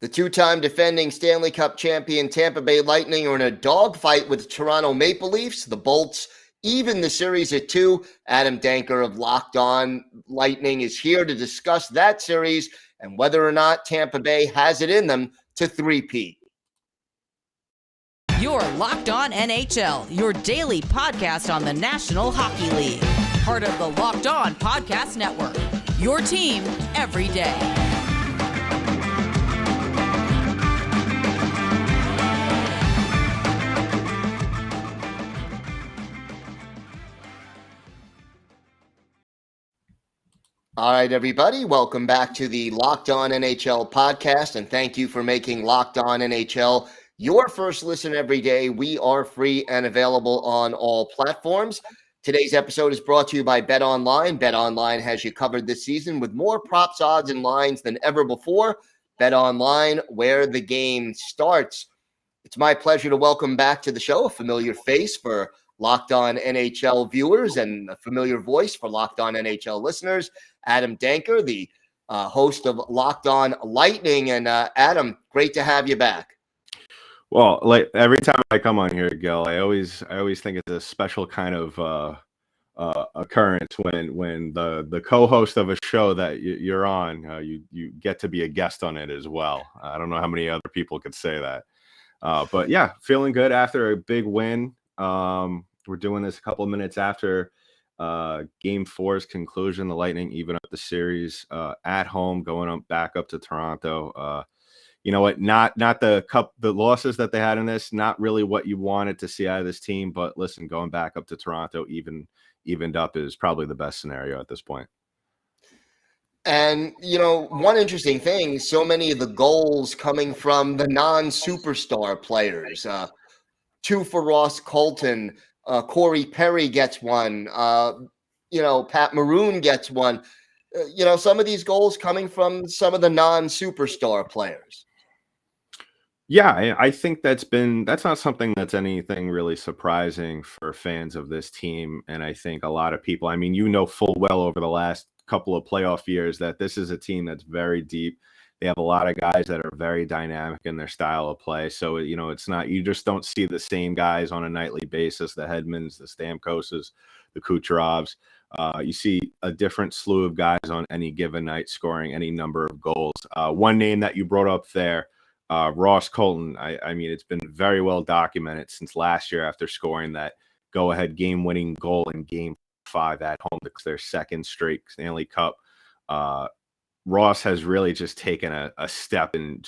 The two-time defending Stanley Cup champion Tampa Bay Lightning are in a dogfight with the Toronto Maple Leafs. The Bolts even the series at 2. Adam Denker of Locked On Lightning is here to discuss that series and whether or not Tampa Bay has it in them to three-peat. You're Locked On NHL, your daily podcast on the National Hockey League. Part of the Locked On Podcast Network, your team every day. All right, everybody, welcome back to the Locked On NHL podcast, and thank you for making Locked On NHL your first listen every day. We are free and available on all platforms. Today's episode is brought to you by BetOnline. BetOnline has you covered this season with more props, odds, and lines than ever before. BetOnline, where the game starts. It's my pleasure to welcome back to the show a familiar face for Locked On NHL viewers and a familiar voice for Locked On NHL listeners, Adam Denker, the host of Locked On Lightning. And Adam, great to have you back. Well, like every time I come on here, Gil, I always think it's a special kind of occurrence when the co-host of a show that you're on, you get to be a guest on it as well. I don't know how many other people could say that, but yeah, feeling good after a big win. We're doing this a couple of minutes after Game 4's conclusion. The Lightning even up the series at home, going back up to Toronto. You know what? Not the losses that they had in this. Not really what you wanted to see out of this team. But listen, going back up to Toronto, evened up is probably the best scenario at this point. And, you know, one interesting thing, so many of the goals coming from the non-superstar players. 2 for Ross Colton. Corey Perry gets one. Pat Maroon gets one. Some of these goals coming from some of the non-superstar players. Yeah, I think that's not something that's anything really surprising for fans of this team. And I think a lot of people, full well over the last couple of playoff years that this is a team that's very deep. They have a lot of guys that are very dynamic in their style of play. So, it's not, you just don't see the same guys on a nightly basis, the Hedmans, the Stamkoses, the Kucherovs. You see a different slew of guys on any given night scoring any number of goals. One name that you brought up there, Ross Colton. It's been very well documented since last year after scoring that go-ahead game-winning goal in Game 5 at home. It's their second straight Stanley Cup. Ross has really just taken a step in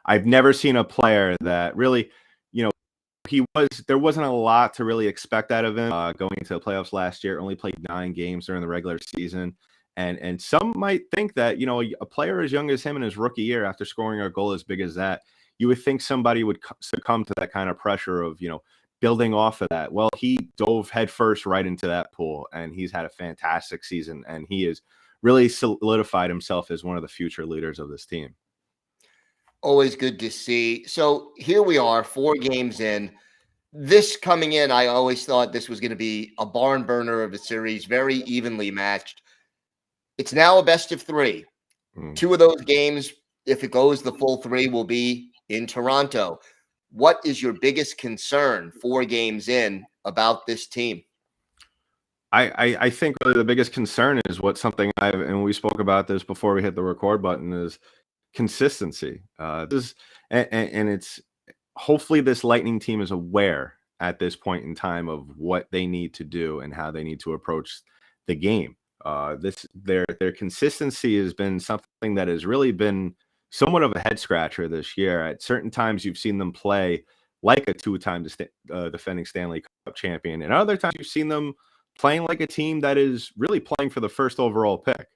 I've never seen a player that really, there wasn't a lot to really expect out of him going into the playoffs last year. Only played 9 games during the regular season. And some might think that, a player as young as him in his rookie year after scoring a goal as big as that, you would think somebody would succumb to that kind of pressure of, building off of that. Well, he dove headfirst right into that pool, and he's had a fantastic season, and he is really solidified himself as one of the future leaders of this team. Always good to see. So here we are, 4 games in. This coming in, I always thought this was going to be a barn burner of a series, very evenly matched. It's now a best of 3. 2 of those games, if it goes the full 3, will be in Toronto. What is your biggest concern 4 games in about this team? I think really the biggest concern is and we spoke about this before we hit the record button, is consistency. It's hopefully this Lightning team is aware at this point in time of what they need to do and how they need to approach the game. Their consistency has been something that has really been somewhat of a head scratcher this year. At certain times, you've seen them play like a 2-time defending Stanley Cup champion, and other times you've seen them playing like a team that is really playing for the first overall pick.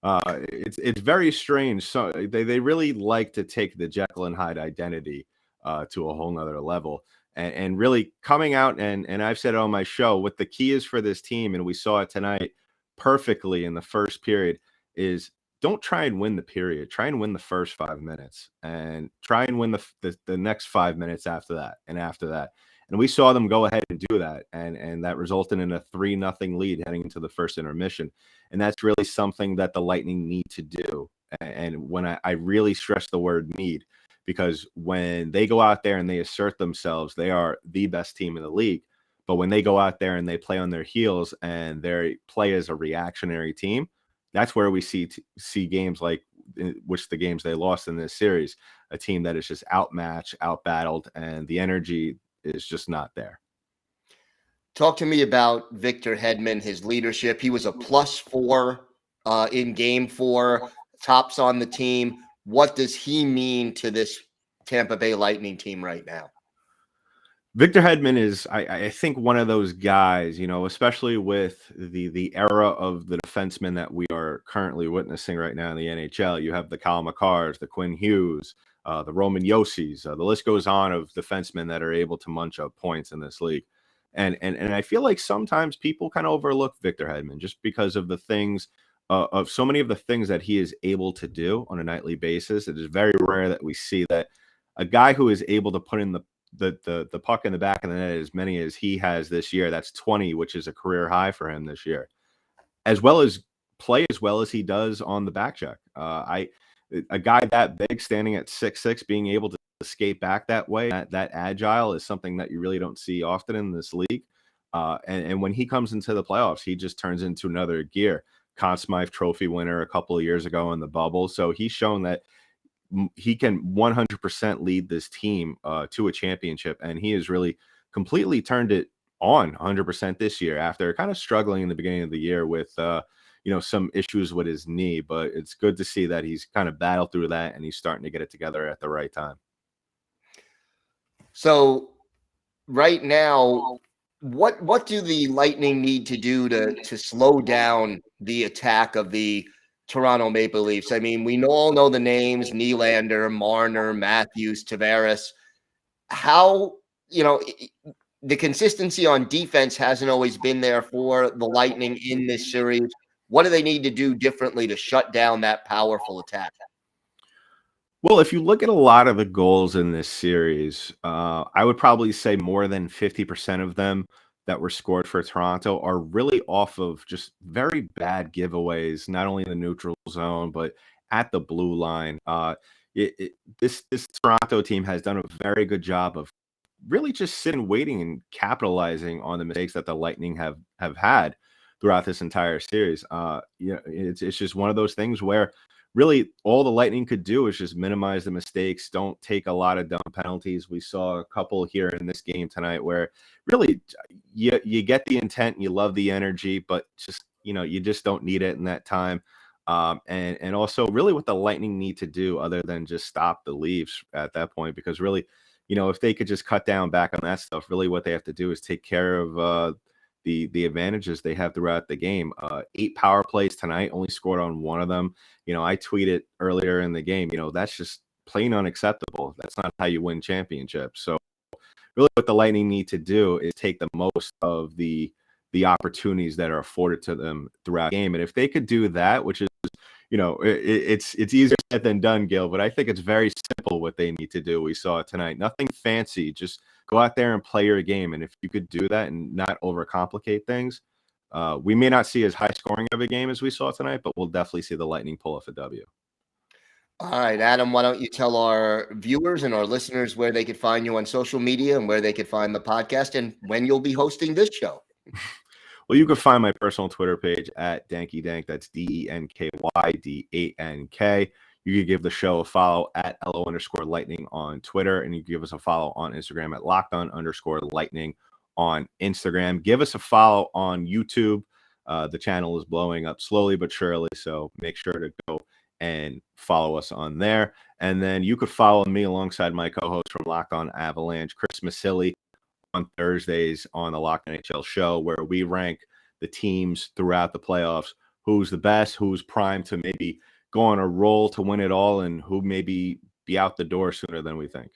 It's very strange. So they really like to take the Jekyll and Hyde identity to a whole nother level, and really coming out and I've said it on my show, what the key is for this team, and we saw it tonight perfectly in the first period, is don't try and win the period. Try and win the first 5 minutes, and try and win the next 5 minutes after that and after that. And we saw them go ahead and do that, and that resulted in a 3-0 lead heading into the first intermission. And that's really something that the Lightning need to do And when I really stress the word need, because when they go out there and they assert themselves, they are the best team in the league. But when they go out there and they play on their heels and they play as a reactionary team, that's where we see games like which the games they lost in this series, a team that is just outmatched, outbattled, and the energy is just not there. Talk to me about Victor Hedman, his leadership. He was a +4 in game 4, tops on the team. What does he mean to this Tampa Bay Lightning team right now? Victor Hedman is, I think, one of those guys, especially with the era of the defensemen that we are currently witnessing right now in the NHL. You have the Kyle McCarrs, the Quinn Hughes, the Roman Yossis. The list goes on of defensemen that are able to munch up points in this league. And I feel like sometimes people kind of overlook Victor Hedman just because of the things of so many of the things that he is able to do on a nightly basis. It is very rare that we see that a guy who is able to put in the puck in the back of the net as many as he has this year. That's 20, which is a career high for him this year, as well as play as well as he does on the back check. A guy that big, standing at 6'6", being able to skate back that way, that agile, is something that you really don't see often in this league. And when he comes into the playoffs, he just turns into another gear. Conn Smythe Trophy winner a couple of years ago in the bubble. So he's shown that he can 100% lead this team to a championship, and he has really completely turned it on 100% this year after kind of struggling in the beginning of the year with some issues with his knee. But it's good to see that he's kind of battled through that and he's starting to get it together at the right time. So right now, what do the Lightning need to do to slow down the attack of the Toronto Maple Leafs? I mean, we all know the names: Nylander, Marner, Matthews, Tavares. How, the consistency on defense hasn't always been there for the Lightning in this series. What do they need to do differently to shut down that powerful attack? Well, if you look at a lot of the goals in this series, I would probably say more than 50% of them that were scored for Toronto are really off of just very bad giveaways, not only in the neutral zone, but at the blue line. This Toronto team has done a very good job of really just sitting, waiting, and capitalizing on the mistakes that the Lightning have had throughout this entire series. It's just one of those things where really all the Lightning could do is just minimize the mistakes. Don't take a lot of dumb penalties. We saw a couple here in this game tonight where really you get the intent and you love the energy, but just, you just don't need it in that time. And also really what the Lightning need to do other than just stop the Leafs at that point, because really, if they could just cut down back on that stuff, really what they have to do is take care of the advantages they have throughout the game. 8 power plays tonight, only scored on 1 of them. I tweeted earlier in the game, that's just plain unacceptable. That's not how you win championships. So really what the Lightning need to do is take the most of the opportunities that are afforded to them throughout the game. And if they could do that, which is, it's easier said than done, Gil, but I think it's very simple what they need to do. We saw it tonight. Nothing fancy. Just go out there and play your game. And if you could do that and not overcomplicate things, we may not see as high scoring of a game as we saw tonight, but we'll definitely see the Lightning pull off a W. All right, Adam, why don't you tell our viewers and our listeners where they could find you on social media and where they could find the podcast and when you'll be hosting this show? Well, you can find my personal Twitter page at DenkyDank. That's DenkyDank. You can give the show a follow at LO_Lightning on Twitter, and you can give us a follow on Instagram at LockedOn_Lightning on Instagram. Give us a follow on YouTube. The channel is blowing up slowly but surely, so make sure to go and follow us on there. And then you could follow me alongside my co-host from Locked On Avalanche, Chris Masilli, on Thursdays on the Locked NHL show, where we rank the teams throughout the playoffs, who's the best, who's primed to maybe go on a roll to win it all, and who maybe be out the door sooner than we think.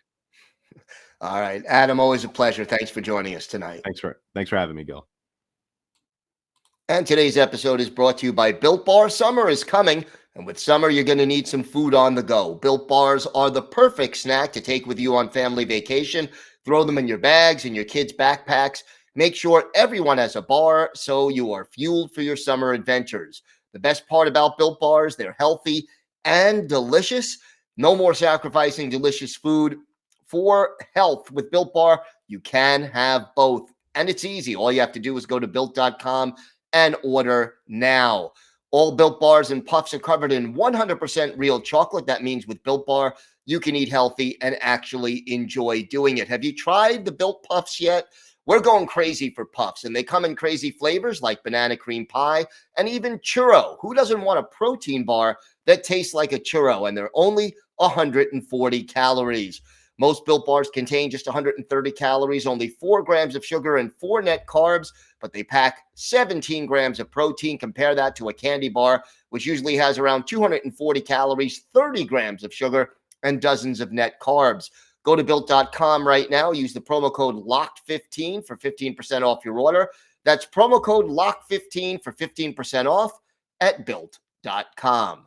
All right, Adam, always a pleasure. Thanks for joining us tonight. Thanks for having me, Gil. And today's episode is brought to you by Built Bar. Summer is coming, and with summer, you're going to need some food on the go. Built Bars are the perfect snack to take with you on family vacation. Throw them in your bags and your kids' backpacks. Make sure everyone has a bar so you are fueled for your summer adventures. The best part about Built Bars, they're healthy, and delicious. No more sacrificing delicious food for health. With Built Bar, you can have both. And it's easy. All you have to do is go to built.com and order now. All Built Bars and Puffs are covered in 100% real chocolate. That means with Built Bar, you can eat healthy and actually enjoy doing it. Have you tried the Built Puffs yet? We're going crazy for Puffs, and they come in crazy flavors like banana cream pie and even churro. Who doesn't want a protein bar that tastes like a churro? And they're only 140 calories. Most Built Bars contain just 130 calories, only 4 grams of sugar, and 4 net carbs, but they pack 17 grams of protein. Compare that to a candy bar, which usually has around 240 calories, 30 grams of sugar, and dozens of net carbs. Go to built.com right now. Use the promo code LOCKED15 for 15% off your order. That's promo code LOCKED15 for 15% off at built.com.